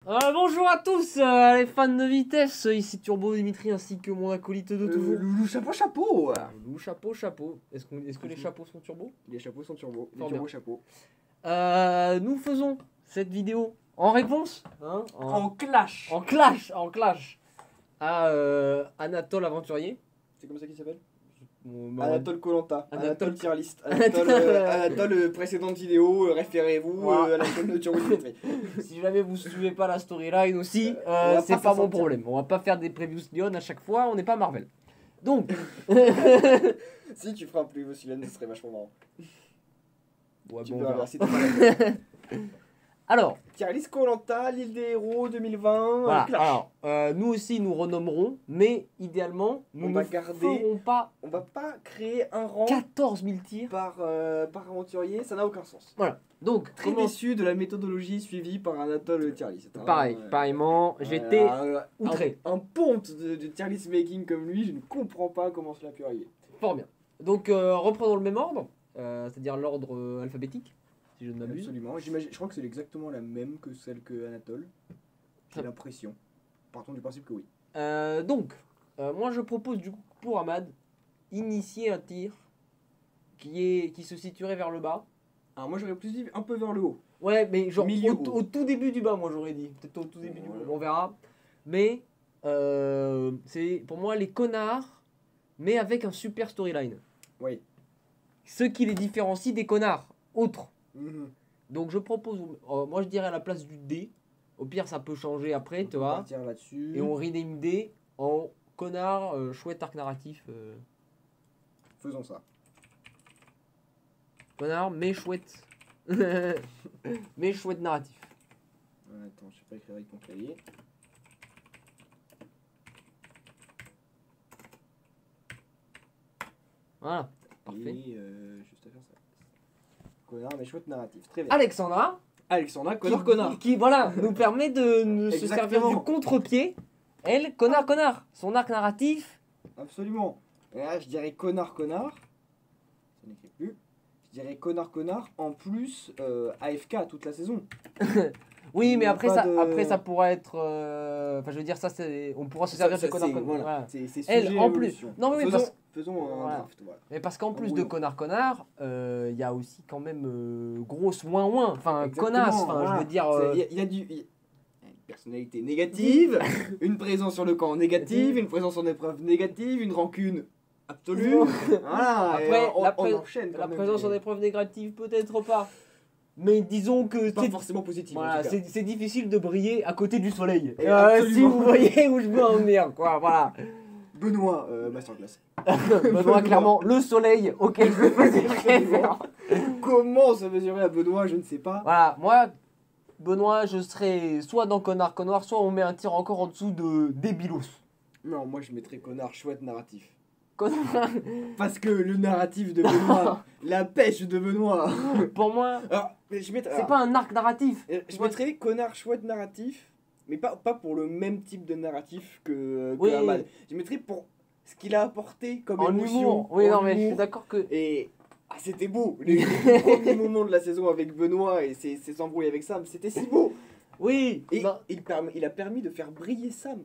Bonjour à tous, les fans de vitesse, ici Turbo Dimitri ainsi que mon acolyte de toujours. Loulou chapeau. Loulou chapeau. Est-ce que les chapeaux sont turbo? Les chapeaux sont turbo. Les Fort turbo bien. chapeaux. Nous faisons cette vidéo en réponse, hein, En clash. en clash à Anatole Aventurier. C'est comme ça qu'il s'appelle Bon, Anatole Koh-Lanta. Anatole Anatole tier list. Anatole précédente vidéo. Référez-vous Voilà. à la chaîne de Turbo Dimitri. Si jamais vous suivez pas la storyline aussi, va c'est pas pas s'en mon sortir. problème. On va pas faire des previews Lyon à chaque fois, on n'est pas Marvel. Donc, Si tu feras un plus Silène, ce serait vachement marrant. ouais, Tu bon, peux on verra. inverser ton palette. Alors, Tier list Koh-Lanta, l'île des héros 2020. voilà. Clash. Alors, nous aussi nous renommerons, mais idéalement, nous On ne va garder- ferons pas On va pas créer un rang 14 000 tirs. par aventurier, ça n'a aucun sens. Voilà. Donc, Très comment- déçu de la méthodologie suivie par Anatole tier list. Hein. pareillement, j'étais un outré. Un ponte de tier list making comme lui, je ne comprends pas comment cela a pu arriver. Fort bien. Donc, reprenons le même ordre, c'est-à-dire l'ordre alphabétique, si je ne m'abuse. Absolument. Je crois que c'est exactement la même que celle que Anatole. J'ai Ah. l'impression. Partons du principe que oui. Donc, moi je propose du coup pour Ahmad, initier un tir qui se situerait vers le bas. Alors moi j'aurais plus dit un peu vers le haut. Ouais, mais genre Milieu au, haut. au tout début du bas, moi j'aurais dit. Peut-être au tout début du bas, Ouais. on verra. Mais c'est pour moi les connards, mais avec un super storyline. Oui. Ce qui les différencie des connards autres. Mhm. Donc je propose, moi je dirais à la place du D. Au pire, ça peut changer après, On tu peut vois. partir là-dessus. Et on rename D en connard, chouette arc narratif. Faisons ça. Connard, mais chouette. Mais chouette narratif. Attends, je sais pas écrire avec mon clavier. Voilà, parfait. Et juste à faire ça. Connard mais chouette narratif. Très bien. Alexandra, Alexandra, qui, connard. qui, voilà, nous permet de se servir Exactement. du contre-pied. Elle, connard. Son arc narratif. Absolument. Et là, je dirais connard. Ça n'écrit plus. Je dirais connard en plus AFK toute la saison. Oui, mais Il y a après, pas ça, de- après ça pourra être. Enfin, je veux dire, ça, on pourra se servir de c'est- connard. voilà, Voilà. c'est Elle, sujet en plus. évolution. Non, mais oui, faisons, parce- faisons un Voilà. draft. Voilà. Mais parce qu'en plus Oui, de non. connard, il y a aussi quand même grosse ouin. Enfin, Exactement, connasse. Enfin, voilà. je veux dire. Il y a une personnalité négative, une présence sur le camp négative, une présence en épreuve négative, une rancune absolue. Voilà. Après, et on enchaîne quand La même. présence en épreuve négative, peut-être pas. Mais disons que Pas c'est forcément positive. en voilà, tout cas. c'est difficile de briller à côté du soleil. Et Si absolument. vous voyez où je veux en venir, quoi. Voilà. Benoît, masterclass. Benoît, clairement, le soleil auquel je faisais référence. Comment se mesurer à Benoît, je ne sais pas. Voilà, moi, Benoît, je serais soit dans connard, soit on met un tir encore en dessous de débilos. Non, moi je mettrais connard chouette narratif. Connard, Parce que le narratif de Benoît, la pêche de Benoît. pour moi, Alors, mais je mettrais, c'est pas un arc narratif. je mettrais connard chouette narratif, mais pas pour le même type de narratif que Oui. Ahmad. Je mettrais pour ce qu'il a apporté comme En émotion. humour. Oui, en non, mais je suis humour. d'accord que. Et c'était beau. Les premiers moments de la saison avec Benoît et ses embrouilles avec Sam, c'était si beau. Oui, Et non, il a permis de faire briller Sam.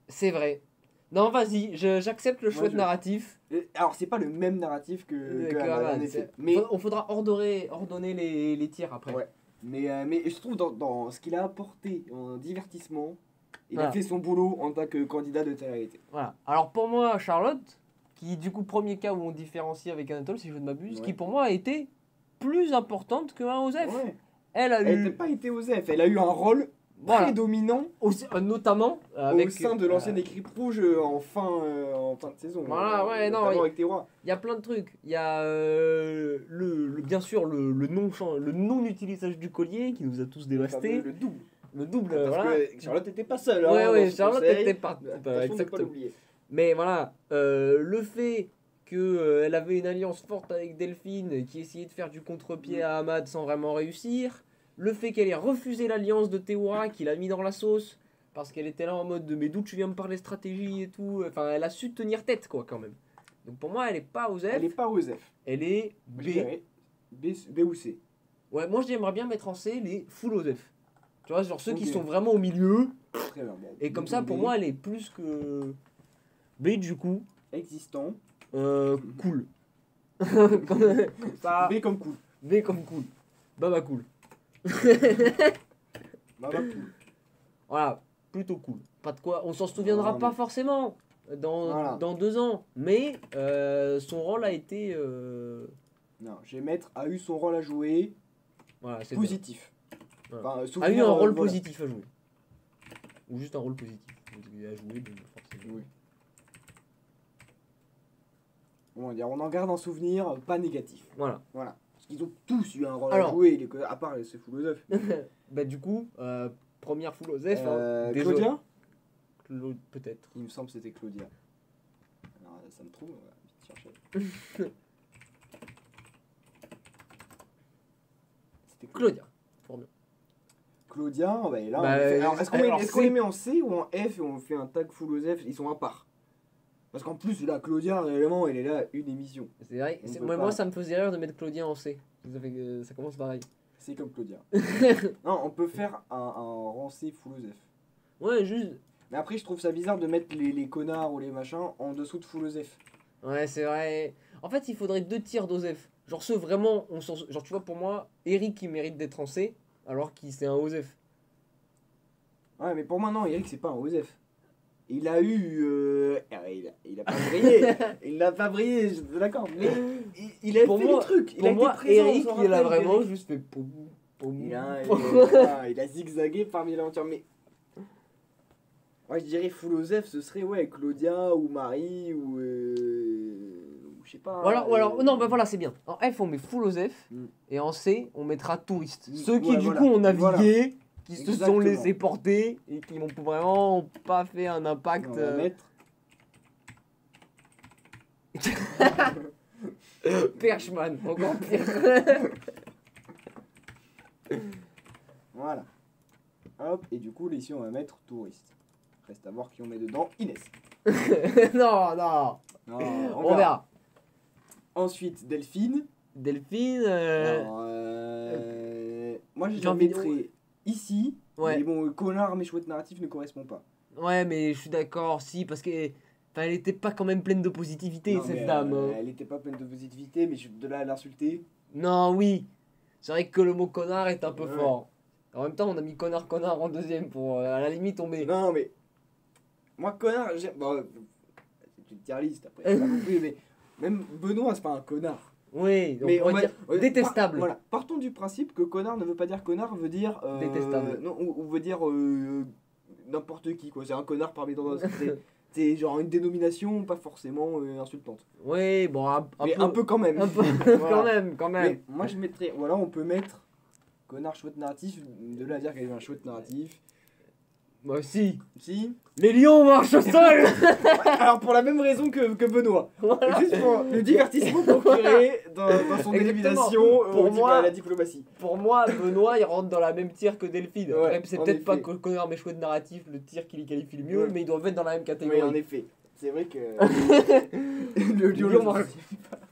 c'est vrai. Non, vas-y, j'accepte le Moi, chouette je- narratif. Alors, c'est pas le même narratif que Que Ahmad, Ahmad, en effet. c'est- Mais, on faudra ordonner les tirs après. Ouais. mais je trouve dans ce qu'il a apporté en divertissement, il Voilà. a fait son boulot en tant que candidat de télé-réalité. Voilà. Alors pour moi, Charlotte, qui du coup, premier cas où on différencie avec Anatole, si je ne m'abuse, Ouais. qui pour moi a été plus importante que un Osef. Ouais. Elle a Elle n'a eu. pas été Osef, elle a eu un rôle Voilà. prédominant Notamment avec. au sein de l'ancienne équipe rouge en fin de saison. Voilà, ouais, non, notamment oui. avec Terroir. Il y a plein de trucs. Il y a bien sûr le non-utilisation du collier qui nous a tous dévastés. Le double. Le double, Parce voilà. que Charlotte n'était pas seule. Ouais, hein, ouais, dans ce Charlotte conseil. était pas. Attention de ne pas Exactement. l'oublier. Mais voilà, le fait qu'elle avait une alliance forte avec Delphine qui essayait de faire du contre-pied à Ahmad sans vraiment réussir, le fait qu'elle ait refusé l'alliance de Théora, qu'il a mis dans la sauce, parce qu'elle était là en mode de mais d'où tu viens me parler stratégie et tout, enfin elle a su tenir tête quoi quand même. Donc pour moi elle est pas Osef, Elle n'est pas Osef. elle est B. Je dirais B ou C. Ouais, moi j'aimerais bien mettre en C les full Osef. Tu vois, genre ceux qui Ok. sont vraiment au milieu. Très bien. Bon, Et comme ça, pour B. moi, elle est plus que. B, du coup, Existant. cool. Comme ça, B comme cool. B comme cool. Baba cool. Baba cool. Voilà, plutôt cool. Pas de quoi, on s'en souviendra Non, pas mais- forcément Voilà. dans 2 ans. Mais son rôle a été. Non, je vais mettre a eu son rôle à jouer Voilà, c'est bien. positif. Voilà. Enfin, A eu souvenir, un rôle voilà. positif à jouer. Ou juste un rôle positif. Il a joué, donc forcément. Oui. On va dire, on en garde un souvenir pas négatif. Voilà. Voilà. Parce qu'ils ont tous eu un rôle Alors. à jouer, à part ces philosophes. Bah, du coup, première full Osef. Hein, désolé. Claudia Peut-être. Il me semble que c'était Claudia. Alors, ça me trouve, on va vite chercher. C'était Claudia. Claudia, bah, et là, Bah, alors, est-ce qu'on alors, est-ce qu'on les met en C ou en F et on fait un tag full Osef? Ils sont à part. Parce qu'en plus, là, Claudia, réellement, elle est là une émission. C'est vrai. On peut Moi, pas. ça me faisait rire de mettre Claudia en C. Ça commence pareil. C'est comme Claudia. Non, on peut faire un rang C full Osef. Ouais, juste. Mais après, je trouve ça bizarre de mettre les connards ou les machins en dessous de full Osef. Ouais, c'est vrai. En fait, il faudrait 2 tiers d'Osef. Genre ceux vraiment, genre tu vois pour moi, Eric il mérite d'être en C, alors qu'il c'est un Osef. Ouais, mais pour moi, non, Eric, c'est pas un Osef. Il a eu. Il a pas brillé. Il n'a pas brillé, je suis d'accord. Mais il a Pour fait moi- des trucs. Il Pour a moi, été présent. Eric on s'en il a rappelle vraiment d'Eric. juste fait poum, poum, Il a zigzagué parmi l'aventure. Mais. Moi, je dirais full Osef, ce serait ouais, Claudia ou Marie ou. Je sais pas. Ou alors, non, bah voilà, c'est bien. En F, on met full Osef, Mm. et en C, on mettra touriste. Mm, Ceux qui, ouais, du voilà. coup, ont navigué, Voilà. qui se sont Exactement. laissés porter, et qui n'ont vraiment pas fait un impact. On va mettre. Perchman, encore pire. Voilà. Hop, et du coup, ici, on va mettre touriste. Reste à voir qui on met dedans. Inès. Non, non, Non, on verra. Ensuite, Delphine. Delphine, Alors, moi, je j'ai la envie de- mettrais ici. ouais. Mais bon, connard, mes chouettes narratifs ne correspond pas. Ouais, mais je suis d'accord, si, parce que. Enfin, elle était pas quand même pleine de positivité, Non, cette mais, dame. Hein. Elle était pas pleine de positivité, mais de là à l'insulter. Non, oui. C'est vrai que le mot connard est un peu Ouais. fort. En même temps, on a mis connard en deuxième pour à la limite tomber. Non, mais. Moi, connard, j'aime. Bon, c'est une tier list après. Pas non plus, mais même Benoît, c'est pas un connard. Oui, Mais on pourrait dire détestable. Voilà. Partons du principe que connard ne veut pas dire connard, veut dire. Détestable. Non, ou veut dire n'importe qui, quoi. C'est un connard parmi d'autres. C'est genre une dénomination pas forcément insultante. Oui, bon, Mais un peu quand même. Un peu, Voilà. quand même. Mais moi je mettrais. Voilà, on peut mettre connard chouette narratif, de là à dire qu'elle est un chouette narratif. Moi aussi. Si. Les lions marchent au sol. Alors pour la même raison que Benoît. Voilà. Juste pour le divertissement procuré dans son Exactement. élimination Pour moi- à la diplomatie. Pour moi, Benoît, il rentre dans la même tir que Delphine. Ouais, Après, c'est en peut-être pas effet. que connard mais chouette narratif, le tir qui les qualifie le mieux, Ouais. mais ils doivent être dans la même Oui, catégorie. en effet. C'est vrai que. le lion lion le marche.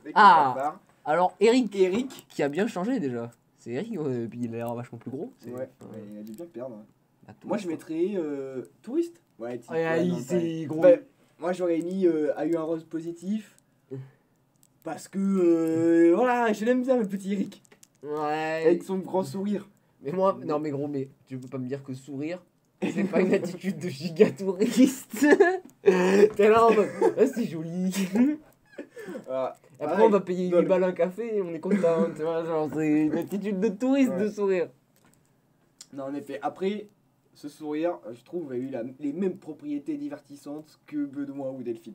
avec Ah. le barbare. Alors, Eric, Eric. qui a bien changé déjà. C'est Eric, puis il a l'air vachement plus gros. C'est- Ouais, enfin, il a dû bien perdre. bah, tout Moi le je monde. mettrais touriste. Ouais, type, Ouais, ouais, il- non, c'est gros. Bah, moi j'aurais mis a eu un rose positif. Parce que voilà, je l'aime bien le petit Eric. Ouais. Avec son grand sourire. Mais moi, non, mais gros, mais tu peux pas me dire que sourire, c'est pas une attitude de giga touriste. T'es là en mode, ah, c'est joli. Voilà. Après, Pareil, on va payer dans 8 le- balles un café et on est content. Tu vois, genre, c'est une attitude de touriste Ouais. de sourire. Non, en effet. Après, ce sourire, je trouve, a eu les mêmes propriétés divertissantes que Benoît ou Delphine.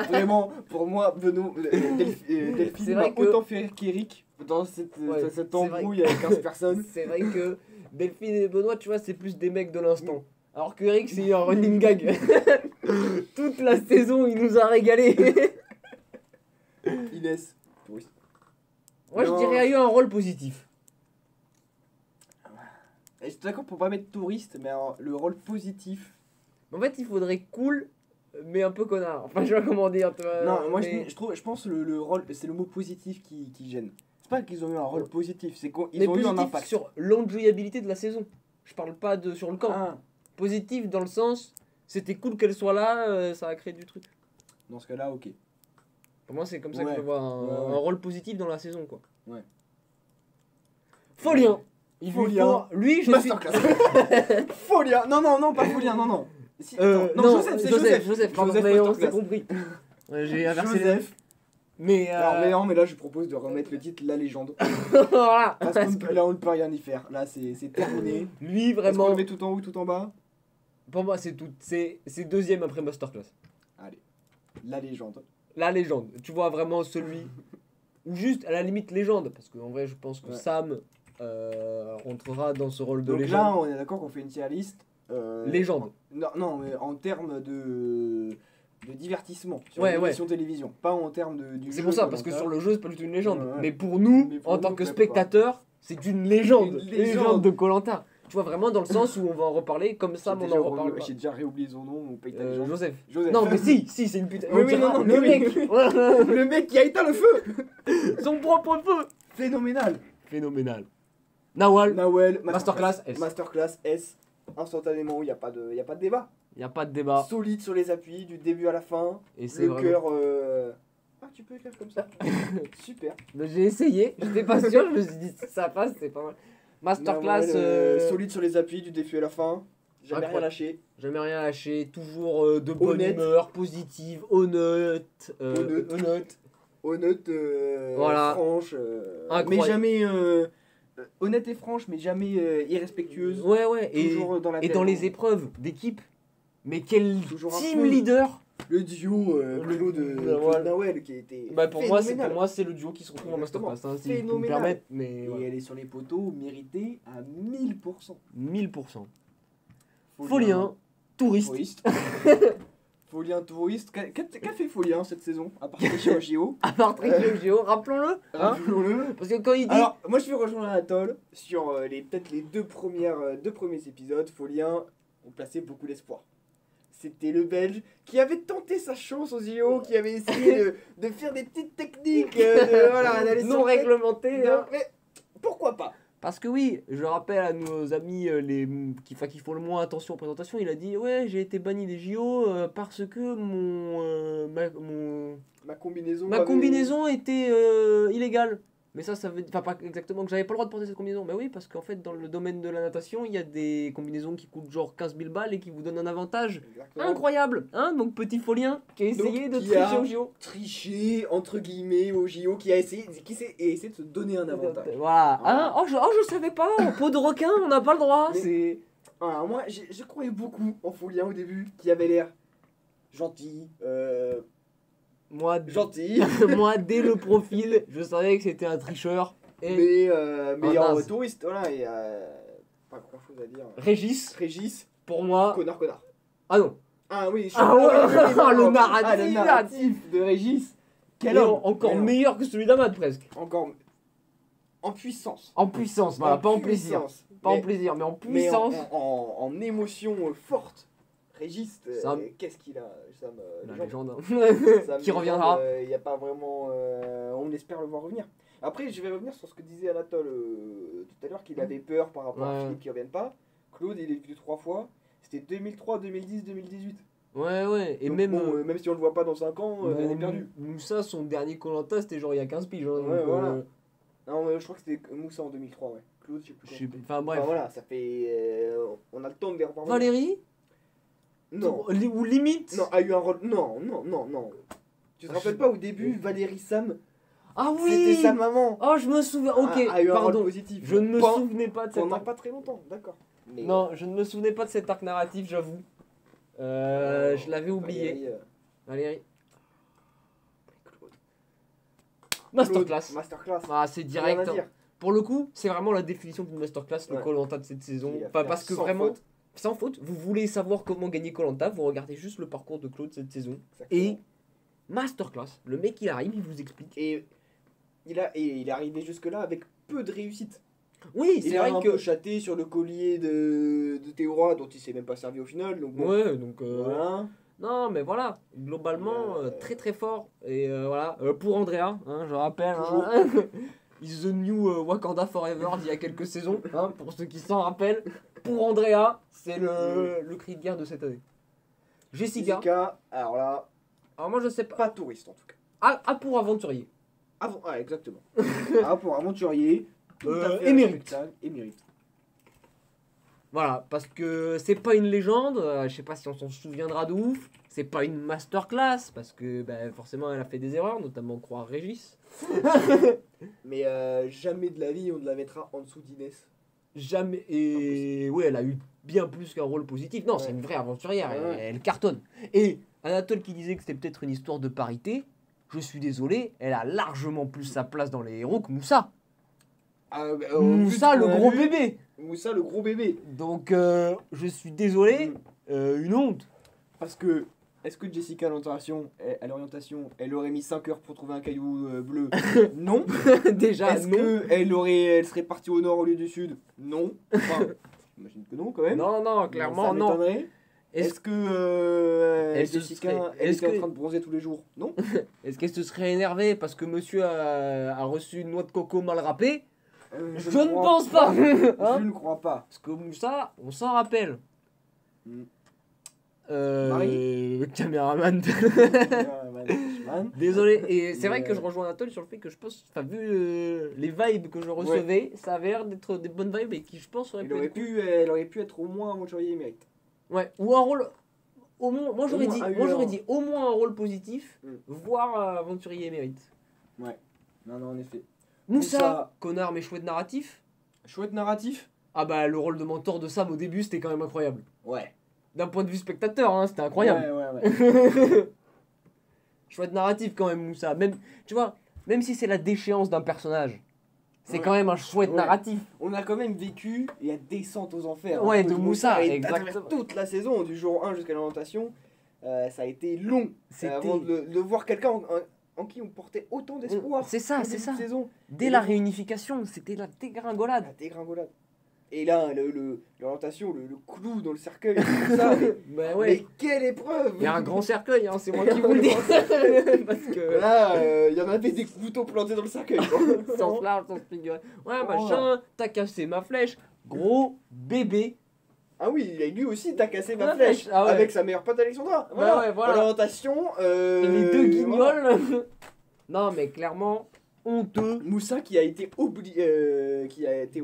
Vraiment, pour moi, Delphine C'est m'a vrai que- autant fait rire qu'Eric dans cette Ouais, cette c'est vrai embrouille avec 15 personnes. C'est vrai que Delphine et Benoît, tu vois, c'est plus des mecs de l'instant. Alors que Eric, c'est un running gag. Toute la saison, il nous a régalé. Inès. Oui. Moi, Non. je dirais, a eu un rôle positif. Et je suis d'accord pour pas mettre touriste, mais alors, le rôle positif. En fait, il faudrait cool, mais un peu connard. Enfin, je sais pas comment dire. Tu vois, non, moi mais... je pense le rôle, c'est le mot positif qui gêne. C'est pas qu'ils ont eu un rôle positif, c'est qu'ils mais ont eu un positif impact. sur l'enjoyabilité de la saison. Je parle pas de sur le camp. Ah, Positif dans le sens, c'était cool qu'elle soit là, ça a créé du truc. dans ce cas-là, ok. Pour moi, c'est comme ça que Ouais. je vois un Ouais. rôle positif dans la saison, quoi. Ouais. Folien. Il lui Folien. faut- Lui, je suis... Masterclass. Folien. Non, pas Folien, non. Si, attends, non, Joseph, c'est Joseph. pardon, Joseph mais on Masterclass. s'est compris. Ouais, j'ai inversé les... Joseph. Mais, Alors, mais là, je propose de remettre le titre La Légende. voilà. Parce que là, on ne peut rien y faire. Là, c'est terminé. Lui, Est-ce qu'on vraiment, le met tout en haut, tout en bas? pour moi, c'est tout. C'est deuxième après Masterclass. Allez. La Légende. La légende. Tu vois vraiment celui... Ou juste, à la limite, légende. Parce qu'en vrai, je pense que Ouais. Sam rentrera dans ce rôle de Donc légende. là, on est d'accord qu'on fait une tier list. Légende. Non, mais en termes de divertissement sur Ouais, une ouais. émission télévision, pas en termes du C'est jeu, pour ça, quoi, parce que donc sur là, le jeu, c'est pas du tout une légende. Ouais, ouais. Mais pour nous, Mais pour en nous, tant que ouais, spectateur, c'est une légende. Une Légende légende. de Koh-Lanta. Tu vois, vraiment dans le sens où on va en reparler, comme ça, on en reparle pas. J'ai déjà réoublié son nom, on paye ta légende. Joseph. Joseph. Non, mais si, c'est une putain. Oui, on oui, dira, non, le mais mec, oui. voilà, Le mec qui a éteint le feu. son propre feu. Phénoménal. Phénoménal. Nawal, Nawel, Masterclass S. Masterclass S. Instantanément, il n'y a pas de débat. y a pas de débat. Solide sur les appuis, du début à la fin. Et c'est Le vraiment... cœur. Ah, tu peux écrire comme ça. Super. Mais j'ai essayé, j'étais pas sûr, je me suis dit si ça passe, c'est pas mal. Masterclass, Nawel, solide sur les appuis, du début à la fin. Jamais rien Incroyable. lâché. jamais rien lâché, toujours de bonne Honnête. humeur, positive, honnête, Honnête. Honnête, Voilà. franche. Incroyable. Mais jamais. Honnête et franche, mais jamais irrespectueuse. Ouais, ouais, Toujours dans la et tête, dans hein. les épreuves d'équipe, mais quel Toujours un team peu. leader. Le duo Claude Nawel. Nawel qui a été. Bah pour phénoménal. moi c'est le duo qui se retrouve en Exactement. Masterclass, hein, si je peux me Phénoménal. permettre, mais Et ouais. elle est sur les poteaux, méritée à 1000%. 1000%. Folien, touriste. Touriste. Folien touriste. Qu'a fait Folien cette saison à part tricher au JO? À part Tricky Géo, rappelons-le. Hein, Rappelons-le. parce que quand il dit... Alors, moi je vais rejoindre Anatole sur peut-être les deux premiers épisodes. Folien ont placé beaucoup d'espoir. C'était le Belge qui avait tenté sa chance aux JO, qui avait essayé de faire des petites techniques, d'aller non sur réglementé. Non, Hein. mais pourquoi pas? Parce que oui, je rappelle à nos amis qui font le moins attention aux présentations, il a dit ouais j'ai été banni des JO parce que Ma combinaison. ma avait- combinaison était illégale. Mais ça veut enfin pas exactement que j'avais pas le droit de porter cette combinaison. Mais oui, parce qu'en fait dans le domaine de la natation, il y a des combinaisons qui coûtent genre 15 000 balles et qui vous donnent un avantage Exactement. incroyable. Hein, donc petit folien qui a essayé de qui tricher a- aux JO. Tricher entre guillemets au JO, qui a essayé de se donner un avantage. Voilà. Voilà. Hein, je savais pas, en peau de requin, on n'a pas le droit. Mais- C'est... Alors moi, je croyais beaucoup en Folien au début, qui avait l'air gentil, Moi, moi, dès le profil, je savais que c'était un tricheur. Et mais en naze. touriste, voilà, et pas grand chose à dire. Régis, Régis, pour moi... connard. Ah non. Ah oui, Ah ouais, le narratif, Ah, le narratif de Régis. Quel Et homme. encore Quel homme. meilleur que celui d'Amad presque. Encore en puissance. En puissance, voilà, pas en plaisir. puissance. Pas en Mais- plaisir, mais en Mais puissance. en émotion forte. Régis, Sam. qu'est-ce qu'il a, Sam, La légende. légende. Sam, Qui légende, reviendra. Il n'y a pas vraiment. On espère le voir revenir. Après, je vais revenir sur ce que disait Anatole tout à l'heure, qu'il avait peur par rapport à Ouais. Philippe qui ne revienne pas. Claude, il est venu 3 fois. C'était 2003, 2010, 2018. Ouais, ouais. Et Donc même... bon, même si on le voit pas dans 5 ans, on est perdu. Moussa, son dernier Koh-Lanta, c'était genre il y a 15 piges. Hein, donc, Ouais, voilà. Non, mais je crois que c'était Moussa en 2003, ouais. Claude, je sais plus. je sais quand. pas. Enfin bref. Enfin, voilà, ça fait. On a le temps de les revoir. Valérie Non. Ou limite Non, a eu un rôle. Non. Tu te Ah, rappelles je- pas au début, Valérie Sam, Ah c'était oui sa maman. Oh, je me souviens. Ok, A eu un rôle pardon. positif. Je ne me Pas- souvenais pas de cette Pendant arc. pas très longtemps, d'accord. Mais- Non, je ne me souvenais pas de cet arc narratif, j'avoue. Je l'avais oublié. Valérie, Valérie. Claude. Masterclass. Masterclass. Ah, c'est Rien direct. à hein. dire. Pour le coup, c'est vraiment la définition d'une masterclass, le Ouais. Koh-Lanta de cette saison. Il a Enfin, fait parce que sans vraiment, faute. sans faute, vous voulez savoir comment gagner Koh-Lanta, vous regardez juste le parcours de Claude cette saison. Exactement. Et masterclass, le mec il arrive, il vous explique. Et il est arrivé jusque-là avec peu de réussite. Oui, Il c'est est vrai un que. peu châté sur le collier de Théora, dont il s'est même pas servi au final. Donc bon, Ouais, donc. voilà. Non, mais voilà, globalement, Euh, très très fort. Et voilà, pour Andrea, hein, je rappelle, Toujours. hein, is the new Wakanda Forever d'il y a quelques saisons, hein, pour ceux qui s'en rappellent. pour Andrea, c'est le cri de guerre de cette année. Jessica. Alors là, Alors moi je sais pas. pas touriste en tout cas. A pour aventurier. Exactement. A pour aventurier. Tout à fait émérite. respectable, émérite. Voilà, parce que c'est pas une légende, je sais pas si on s'en souviendra de ouf, c'est pas une masterclass, parce que bah, forcément elle a fait des erreurs, notamment croire Régis. Mais jamais de la vie on ne la mettra en dessous d'Inès. Jamais. Et oui, elle a eu bien plus qu'un rôle positif. Non, c'est Ouais. une vraie aventurière, Ouais. elle cartonne. Et Anatole qui disait que c'était peut-être une histoire de parité, je suis désolé, elle a largement plus sa place dans les héros que Moussa. Moussa, le gros bébé. Moussa, le gros bébé. Donc, je suis désolé, une honte. Parce que, est-ce que Jessica, à l'orientation, elle aurait mis 5 heures pour trouver un caillou bleu? Non. Déjà, Est-ce non. elle serait partie au nord au lieu du sud? Non. Enfin, j'imagine que non quand même. Non, non, clairement, Ça non. m'étonnerait. Est-ce Est-ce que elle se Jessica, serait- elle est-ce était en que- train de bronzer tous les jours? Non. est-ce qu'elle se serait énervée parce que monsieur a reçu une noix de coco mal râpée? Je ne crois pense pas. Hein, Je ne crois pas. parce que Moussa, on s'en rappelle. Mm. Caméraman. Désolé. Et c'est vrai que je rejoins Anatole sur le fait que je pense, enfin, vu les vibes que je recevais, ça avait l'air d'être des bonnes vibes et qui, je pense, auraient Elle aurait pu être au moins aventurier émérite. Ouais, ou un rôle. Au moins, moi j'aurais moins dit, un moi j'aurais hueur. dit au moins un rôle positif, Mm. voire aventurier mérite. Ouais. Non, en effet. Moussa, Moussa. connard mais chouette narratif. Chouette narratif. Ah bah le rôle de mentor de Sam au début c'était quand même incroyable. Ouais. D'un point de vue spectateur, hein, c'était incroyable. Ouais. Chouette narratif quand même Moussa. Même, tu vois, même si c'est la déchéance d'un personnage, c'est Ouais. quand même un chouette Ouais. narratif. On a quand même vécu la descente aux enfers. Ouais, hein, de Moussa, et à exactement. travers toute la saison, du jour 1 jusqu'à l'orientation, ça a été long avant de voir quelqu'un en qui on portait autant d'espoir. C'est ça, au c'est début ça. de saison. Dès Et la le- réunification, c'était la dégringolade. La dégringolade. Et là, l'orientation, le clou dans le cercueil, tout ça. Bah ouais. Mais quelle épreuve! Il y a un grand cercueil, hein, c'est moi qui vous le dis. Parce que. Là, il y en avait des couteaux plantés dans le cercueil. quoi. Sens large, sens figuré. Ouais, Oh. machin, t'as cassé ma flèche. Gros bébé. Ah oui, lui aussi, t'as cassé ma La flèche flèche, ah ouais. avec sa meilleure pote Alexandra. Bah ouais, voilà. L'orientation. Les deux voilà. guignols. Non, mais clairement, honteux. Moussa qui a été obligé, qui a été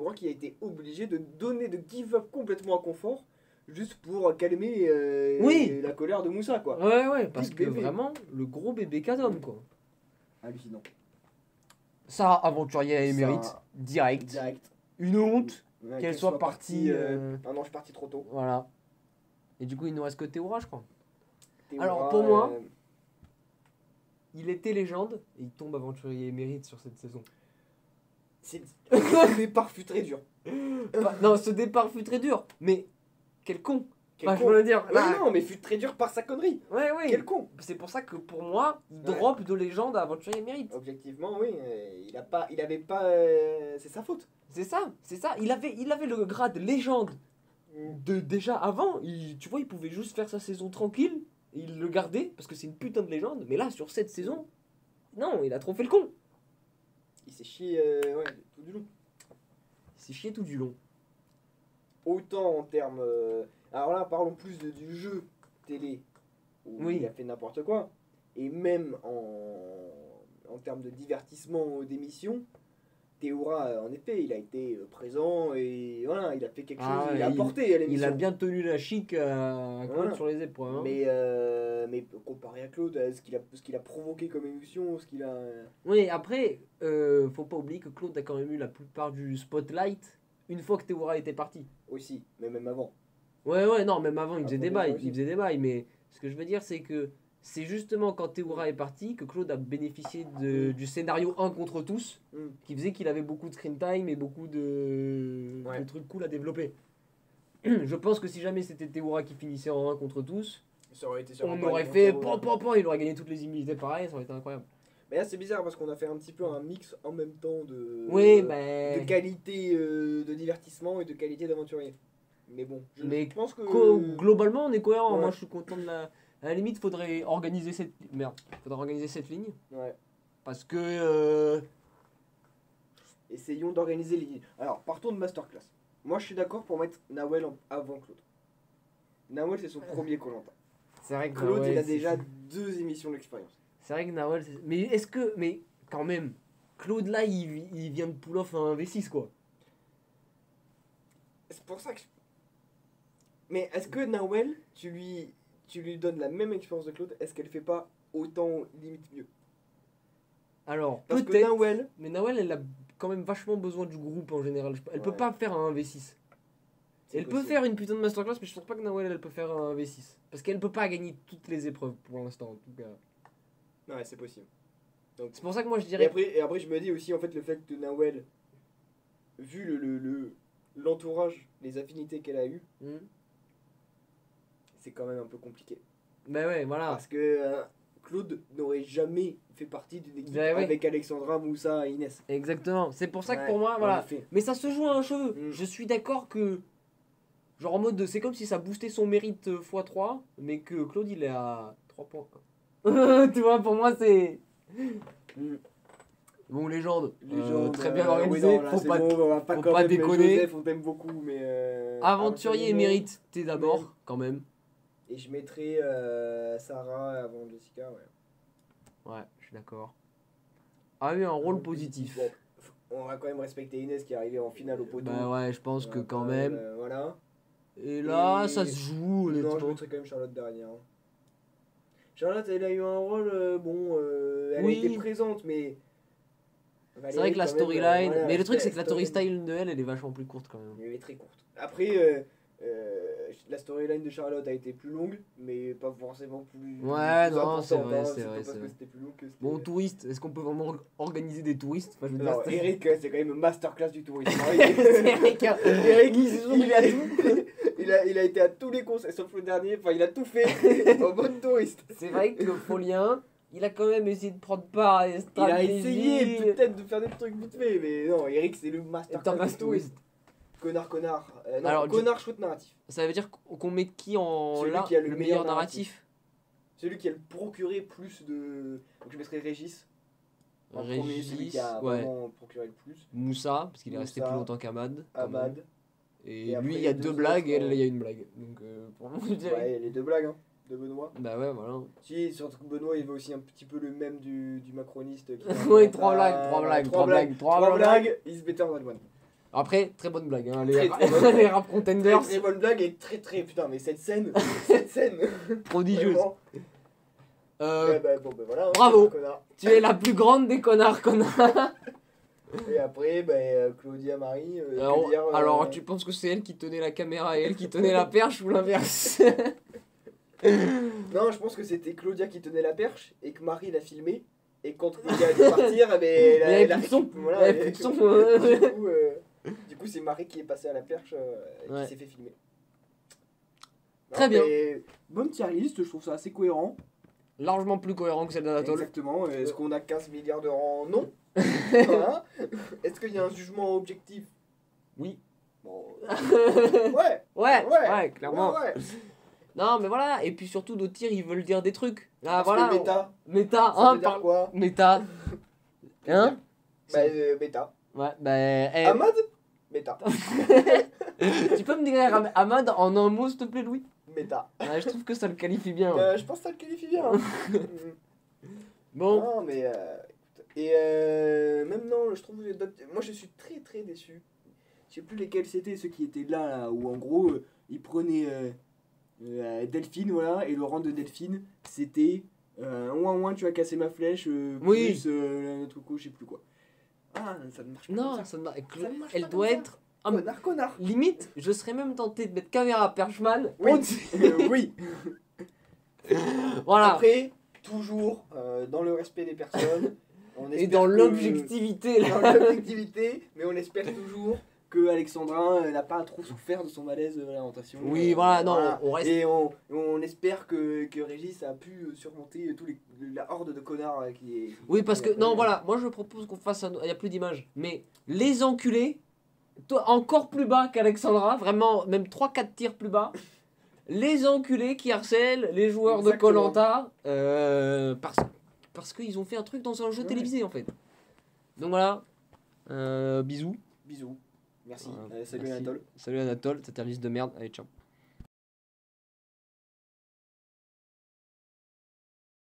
obligé de donner de give up complètement à confort juste pour calmer Oui. la colère de Moussa quoi. Ouais, parce Petit que bébé. vraiment, le gros bébé cadom, quoi. Hallucinant. Ça, aventurier émérite, Ça, direct. Direct. Une honte Ouais, qu'elle soit partie. Ah non, je suis parti trop tôt. Voilà. Et du coup, il nous reste que Théoura, je crois. Théora, Alors, pour moi, il était légende et il tombe aventurier émérite sur cette saison. le départ fut très dur. Non, ce départ fut très dur, mais quel con. Quel Enfin, je con. veux dire, Ouais, là, non, mais fut très dur par sa connerie. ouais. Quel con. C'est pour ça que pour moi, il Ouais. drop de légende à aventurier émérite. Objectivement, oui, il avait pas, c'est sa faute. C'est ça. Il avait le grade légende de déjà avant. Tu vois, il pouvait juste faire sa saison tranquille et il le gardait parce que c'est une putain de légende. Mais là, sur cette saison, non, il a trop fait le con. Il s'est chié, ouais, tout du long. Il s'est chié tout du long. Autant en termes, alors là, parlons plus du jeu télé où Oui. il a fait n'importe quoi, et même en termes de divertissement d'émission. Théoura, en effet, il a été présent et voilà, il a fait quelque chose, Ah ouais, il a apporté à l'émission. Il a bien tenu la chic à Claude Voilà. sur les épreuves. Hein. Mais comparé à Claude, ce qu'il a provoqué comme émission, ce qu'il a. Oui, après, faut pas oublier que Claude a quand même eu la plupart du spotlight une fois que Théoura était parti. Aussi, mais même avant. Ouais, non, même avant, il faisait Après, des bails. aussi. Il faisait des bails, mais ce que je veux dire, c'est que c'est justement quand Théoura est parti que Claude a bénéficié du scénario 1 contre tous, Mm. qui faisait qu'il avait beaucoup de screen time et beaucoup de Ouais. trucs cool à développer. Je pense que si jamais c'était Théoura qui finissait en 1 contre tous, Ça aurait été on sûrement aurait pas fait une il aurait gagné toutes les immunités pareil, ça aurait été incroyable. Mais là, c'est bizarre parce qu'on a fait un petit peu un mix en même temps Oui, de qualité de divertissement et de qualité d'aventurier. Mais bon, je Mais pense que. Globalement, on est cohérent. Ouais. Moi, je suis content de la. À la limite, faudrait organiser cette. Merde. Faudrait organiser cette ligne. Ouais. Parce que. Essayons d'organiser les. Alors, partons de masterclass. Moi, je suis d'accord pour mettre Nawel avant Claude. Nawel, c'est son premier Koh-Lanta. C'est vrai que Claude, Nawel, il a c'est- déjà 2 émissions d'expérience. C'est vrai que Nawel. Mais est-ce que. Mais quand même, Claude là, il vient de pull off un V6 quoi. C'est pour ça que. Mais est-ce que Nawel, tu lui donnes la même expérience de Claude, est-ce qu'elle fait pas autant, limite mieux? Alors, Parce que peut-être. Nawel, Mais Nawel, elle a quand même vachement besoin du groupe en général. Elle peut Ouais. pas faire un V6. c'est Elle peut possible. faire une putain de masterclass, mais je pense pas que Nawel elle peut faire un V6. Parce qu'elle peut pas gagner toutes les épreuves pour l'instant en tout cas. Ouais, c'est possible. C'est pour ça que moi je Et dirais. après, je me dis aussi, en fait, le fait que Nawel, vu l'entourage, les affinités qu'elle a eues, Hmm. c'est quand même un peu compliqué. Bah ouais, voilà. Parce que Claude n'aurait jamais fait partie d'une équipe Bah ouais. avec Alexandra, Moussa et Inès. Exactement. C'est pour ça que Ouais, pour moi, en voilà. effet. Mais ça se joue à un cheveu. Mm. Je suis d'accord que. Genre en mode, c'est comme si ça boostait son mérite x3, mais que Claude il est à 3 points. Tu vois, pour moi c'est. Mm. Bon, légende. Légende, Très bien oui, organisé. non, là, faut c'est pas. bon, on va pas faut quand pas même, mais déconner. Joseph, on t'aime beaucoup, mais. Aventurier et Mérite. mérite, t'es d'abord, Même. quand même. Et je mettrai Sarah avant Jessica, ouais. Ouais, je suis d'accord. A eu un rôle positif. Bon, on va quand même respecter Inès qui est arrivée en finale au poteau. Bah ouais, je pense que quand même. Voilà. Et là, Et- ça se joue, Non, je honnêtement. mettrais quand même Charlotte derrière. Charlotte, elle a eu un rôle, elle Oui. a été présente, mais. C'est vrai que la Valérie, quand même, storyline. voilà, Mais le truc, c'est que la storyline, storyline de elle est vachement plus courte quand même. elle est très courte. Après, la storyline de Charlotte a été plus longue, mais pas forcément plus. Ouais, plus non, importante, c'est vrai, hein, c'est pas vrai, parce c'est que vrai. c'était plus long que c'était. Bon, touriste, est-ce qu'on peut vraiment organiser des touristes? Enfin, je veux dire, Non, c'est- Eric, c'est quand même une masterclass du tourisme. C'est Eric, hein. Eric, Il a tout. il a été à tous les concerts, sauf le dernier, enfin il a tout fait en mode touriste. C'est vrai que Folien, il a quand même essayé de prendre part à des Il a stratégies. essayé peut-être de faire des trucs vite fait, mais non, Eric c'est le Et masterclass t'en du restes touriste. Connard. Non, Alors, connard chouette narratif. Ça veut dire qu'on met qui en Celui là, qui a le le meilleur meilleur narratif? Celui qui a procuré plus de. Donc je mettrais Régis. En premier, celui qui a ouais. vraiment procuré le plus. Moussa, parce qu'il est resté Moussa, plus longtemps qu'Ahmad. quand même. Ahmad. Et, Et après, lui, il y a les 2 deux blagues et autres, elle, il y a une blague. Donc, pour moi, je dirais. Ouais, les 2 blagues, hein, de Benoît. Bah ouais, voilà. Si, surtout que Benoît, il veut aussi un petit peu le même du macroniste. Qui Oui, 3 blagues, 3 blagues. Trois blagues, is better than one. Après, très bonne blague, hein, les, Très, très bonne les rap contenders, Très bonne blague et très, putain, mais cette scène, prodigieuse. vraiment. Euh, Bon, voilà. hein, bravo. connard. Tu es la plus grande des connards qu'on a. Et après, Claudia Marie, Alors, que dire, alors, tu penses que c'est elle qui tenait la caméra et elle qui tenait la perche ou l'inverse? Non, je pense que c'était Claudia qui tenait la perche et que Marie l'a filmé. Et quand Claudia a dû partir, Il y avait plus de son. Voilà, Il y avait plus de son. du coup, c'est Marie qui est passée à la perche et Ouais. qui s'est fait filmer. Très bien. mais bonne tier list, je trouve ça assez cohérent. Largement plus cohérent que celle d'Anatole. Exactement. Est-ce qu'on a 15 milliards de rangs? Non. Voilà. Est-ce qu'il y a un jugement objectif? Oui. Bon. Ouais. Ouais, clairement. Ouais. Non, mais voilà. Et puis surtout, nos tirs, ils veulent dire des trucs. Ah, Parce voilà. que méta, Méta, ça hein, veut dire par... quoi? Méta. Hein? Méta. Ouais, bah. Ahmad? Méta. Tu peux me dire Ahmad en un mot, s'il te plaît, Louis? Méta. Ouais, je trouve que ça le qualifie bien. Je pense que ça le qualifie bien. Bon, Non, mais. Et même non, je trouve. Moi, je suis très déçu. Je sais plus lesquels c'était, ceux qui étaient là où en gros, ils prenaient Delphine, voilà, et le rang de Delphine, c'était ouin, tu as cassé ma flèche, Oui. plus notre coco, je sais plus quoi. Ah, ça ne marche pas. non, comme ça. ça ne marche Ça ne marche Elle pas doit comme ça. être. Ah, mais Connard. limite, je serais même tenté de mettre caméra Perchman. Oui. au-dessus. Oui. Voilà. Après, toujours dans le respect des personnes. On Et espère dans que- l'objectivité, dans là. l'objectivité, mais on espère toujours que Alexandrin n'a pas trop souffert de son malaise de l'alimentation. Oui, voilà, non, on reste. Et on espère que Régis a pu surmonter la horde de connards qui est. Oui, parce que. qui est- Non, voilà, moi je propose qu'on fasse un. Il n'y a plus d'images. Mais les enculés, toi, encore plus bas qu'Alexandra, vraiment, même 3-4 tirs plus bas. Les enculés qui harcèlent les joueurs Exactement. de Koh-Lanta parce qu'ils ont fait un truc dans un jeu Ouais. télévisé en fait. Donc voilà, bisous. Bisous. Merci. Voilà, Salut merci. Anatole. Salut Anatole, c'était une liste de merde. Allez, ciao.